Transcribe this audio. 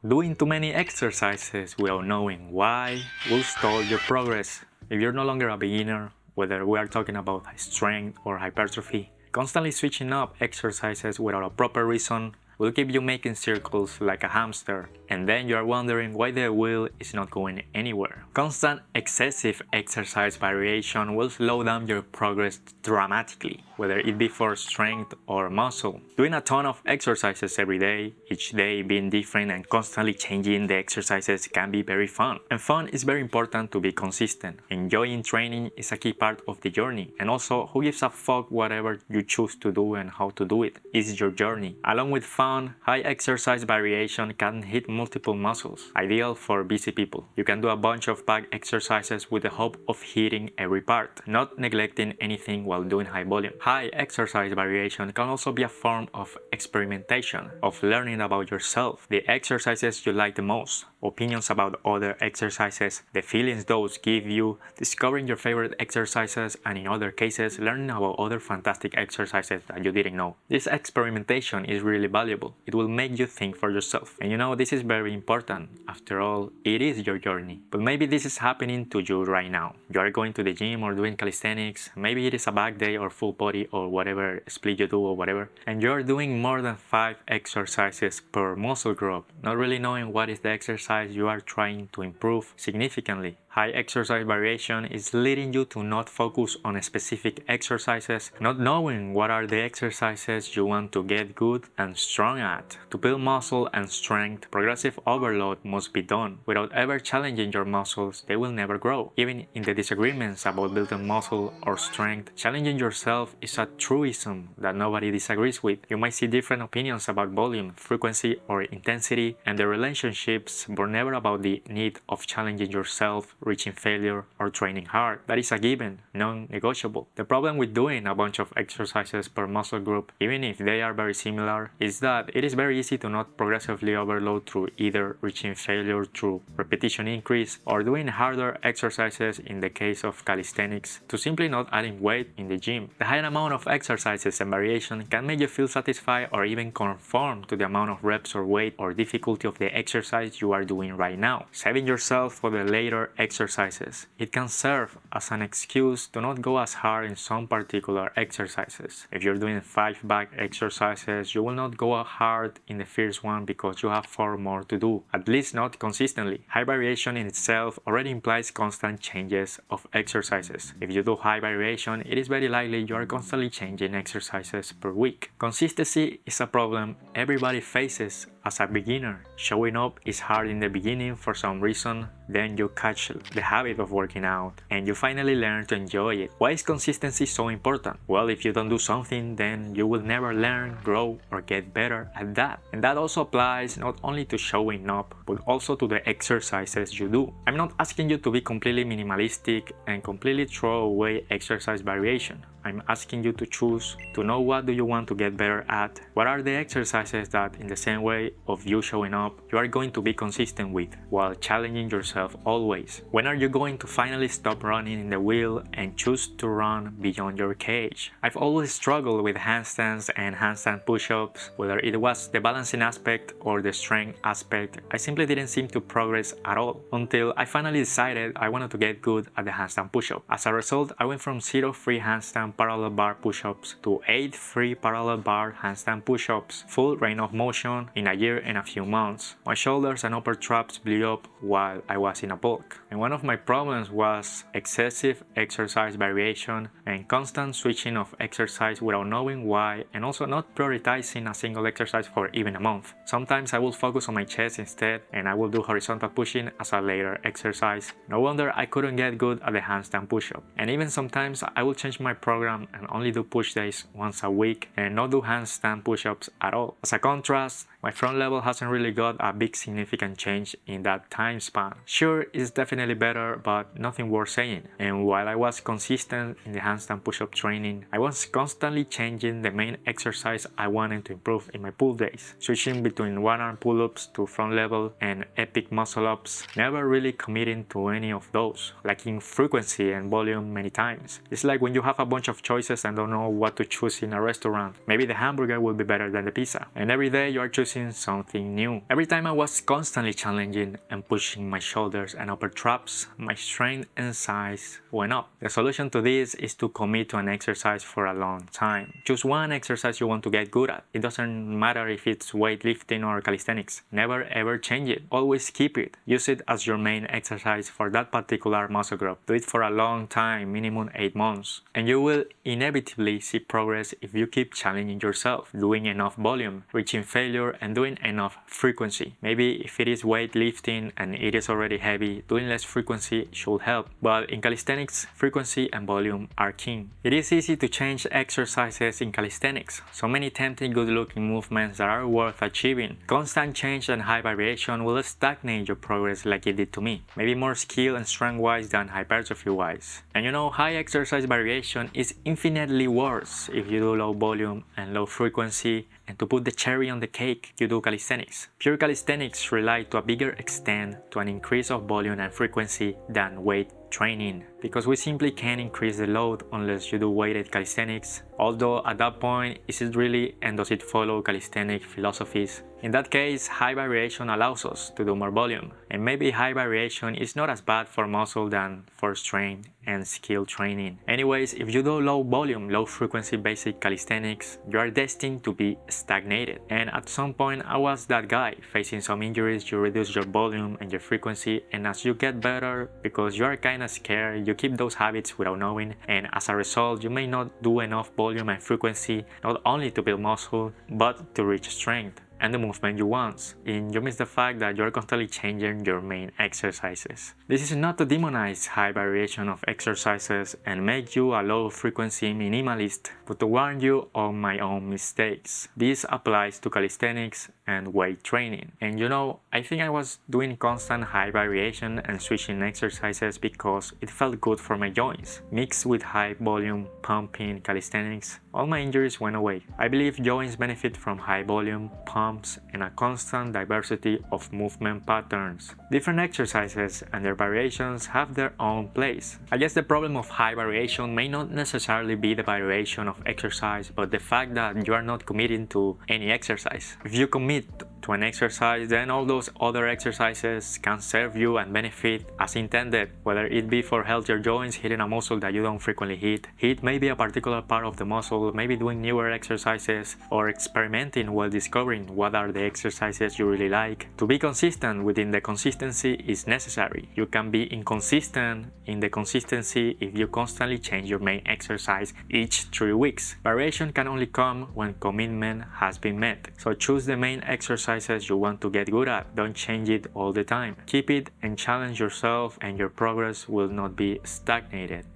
Doing too many exercises without knowing why will stall your progress. If you're no longer a beginner, whether we are talking about strength or hypertrophy, constantly switching up exercises without a proper reason will keep you making circles like a hamster, and then you are wondering why the wheel is not going anywhere. Constant excessive exercise variation will slow down your progress dramatically, whether it be for strength or muscle. Doing a ton of exercises every day, each day being different and constantly changing the exercises can be very fun. And fun is very important to be consistent. Enjoying training is a key part of the journey, and also who gives a fuck whatever you choose to do and how to do it. It's your journey. Along with fun, high exercise variation can hit multiple muscles, ideal for busy people. You can do a bunch of back exercises with the hope of hitting every part, not neglecting anything while doing high volume. High exercise variation can also be a form of experimentation, of learning about yourself, the exercises you like the most, opinions about other exercises, the feelings those give you, discovering your favorite exercises, and in other cases, learning about other fantastic exercises that you didn't know. This experimentation is really valuable. It will make you think for yourself. And you know, this is very important. After all, it is your journey. But maybe this is happening to you right now. You are going to the gym or doing calisthenics. Maybe it is a back day or full body or whatever split you do or whatever. And you are doing more than 5 exercises per muscle group, not really knowing what is the exercise you are trying to improve significantly. High exercise variation is leading you to not focus on specific exercises, not knowing what are the exercises you want to get good and strong at. To build muscle and strength, progressive overload must be done. Without ever challenging your muscles, they will never grow. Even in the disagreements about building muscle or strength, challenging yourself is a truism that nobody disagrees with. You might see different opinions about volume, frequency, or intensity, and the relationships, but never about the need of challenging yourself, reaching failure, or training hard. That is a given, non-negotiable. The problem with doing a bunch of exercises per muscle group, even if they are very similar, is that it is very easy to not progressively overload through either reaching failure through repetition increase or doing harder exercises in the case of calisthenics to simply not adding weight in the gym. The high amount of exercises and variation can make you feel satisfied or even conform to the amount of reps or weight or difficulty of the exercise you are doing right now, saving yourself for the later exercises. It can serve as an excuse to not go as hard in some particular exercises. If you're doing 5 back exercises, you will not go hard in the first one because you have 4 more to do, at least not consistently. High variation in itself already implies constant changes of exercises. If you do high variation, it is very likely you are constantly changing exercises per week. Consistency is a problem everybody faces as a beginner. Showing up is hard in the beginning for some reason, then you catch the habit of working out and you finally learn to enjoy it. Why is consistency so important? Well, if you don't do something, then you will never learn, grow, or get better at that. And that also applies not only to showing up, but also to the exercises you do. I'm not asking you to be completely minimalistic and completely throw away exercise variation. I'm asking you to choose, to know what do you want to get better at, what are the exercises that in the same way of you showing up, you are going to be consistent with, while challenging yourself always. When are you going to finally stop running in the wheel and choose to run beyond your cage? I've always struggled with handstands and handstand push-ups, whether it was the balancing aspect or the strength aspect. I simply didn't seem to progress at all, until I finally decided I wanted to get good at the handstand push-up. As a result, I went from 0 free handstand parallel bar push-ups to 8 free parallel bar handstand push-ups, full range of motion in a year and a few months. My shoulders and upper traps blew up while I was in a bulk. And one of my problems was excessive exercise variation and constant switching of exercise without knowing why, and also not prioritizing a single exercise for even a month. Sometimes I will focus on my chest instead, and I will do horizontal pushing as a later exercise. No wonder I couldn't get good at the handstand push-up. And even sometimes I will change my program and only do push days once a week and not do handstand push-ups at all. As a contrast, my front level hasn't really got a big significant change in that time span. Sure, it's definitely better, but nothing worth saying. And while I was consistent in the handstand push-up training, I was constantly changing the main exercise I wanted to improve in my pull days, switching between one-arm pull-ups to front level and epic muscle-ups, never really committing to any of those, lacking frequency and volume many times. It's like when you have a bunch of choices and don't know what to choose in a restaurant. Maybe the hamburger will be better than the pizza, and every day you are choosing introducing something new. Every time I was constantly challenging and pushing my shoulders and upper traps, my strength and size went up. The solution to this is to commit to an exercise for a long time. Choose one exercise you want to get good at. It doesn't matter if it's weightlifting or calisthenics. Never ever change it. Always keep it. Use it as your main exercise for that particular muscle group. Do it for a long time, minimum 8 months. And you will inevitably see progress if you keep challenging yourself, doing enough volume, reaching failure, and doing enough frequency. Maybe if it is weightlifting and it is already heavy, doing less frequency should help. But in calisthenics, frequency and volume are king. It is easy to change exercises in calisthenics. So many tempting good-looking movements that are worth achieving. Constant change and high variation will stagnate your progress like it did to me. Maybe more skill and strength-wise than hypertrophy-wise. And you know, high exercise variation is infinitely worse if you do low volume and low frequency. And to put the cherry on the cake, you do calisthenics. Pure calisthenics rely to a bigger extent to an increase of volume and frequency than weight training, because we simply can't increase the load unless you do weighted calisthenics. Although at that point, is it really and does it follow calisthenic philosophies? In that case, high variation allows us to do more volume, and maybe high variation is not as bad for muscle than for strength and skill training. Anyways, if you do low volume, low frequency basic calisthenics, you are destined to be stagnated. And at some point I was that guy, facing some injuries, you reduce your volume and your frequency, and as you get better, because you are kinda scared, you keep those habits without knowing, and as a result you may not do enough volume and frequency, not only to build muscle, but to reach strength and the movement you want, and you miss the fact that you're constantly changing your main exercises. This is not to demonize high variation of exercises and make you a low frequency minimalist, but to warn you of my own mistakes. This applies to calisthenics and weight training. And you know, I think I was doing constant high variation and switching exercises because it felt good for my joints. Mixed with high volume pumping calisthenics, all my injuries went away. I believe joints benefit from high volume pumps and a constant diversity of movement patterns. Different exercises and their variations have their own place. I guess the problem of high variation may not necessarily be the variation of exercise, but the fact that you are not committing to any exercise. If you commit to an exercise, then all those other exercises can serve you and benefit as intended, whether it be for healthier joints, hitting a muscle that you don't frequently hit maybe a particular part of the muscle, maybe doing newer exercises, or experimenting while discovering what are the exercises you really like. To be consistent within the consistency is necessary. You can be inconsistent in the consistency if you constantly change your main exercise each 3 weeks. Variation can only come when commitment has been met. So choose the main exercises you want to get good at. Don't change it all the time. Keep it and challenge yourself, and your progress will not be stagnated.